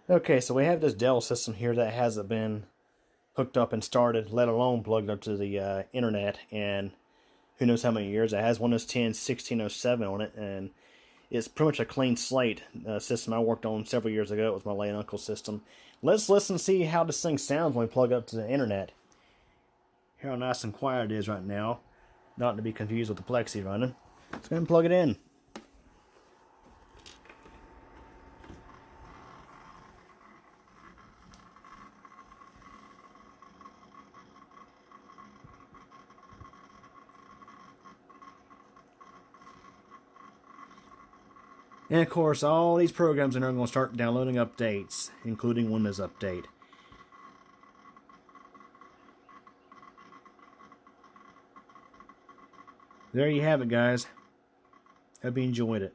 Okay, so we have this Dell system here that hasn't been hooked up and started, let alone plugged up to the internet, and who knows how many years. It has Windows 10 1607 on it, and it's pretty much a clean slate system I worked on several years ago. It was my late uncle's system. Let's listen and see how this thing sounds when we plug it up to the internet. Hear how nice and quiet it is right now, not to be confused with the Plexi running. Let's go ahead and plug it in. And of course, all these programs are now going to start downloading updates, including Windows Update. There you have it, guys. Hope you enjoyed it.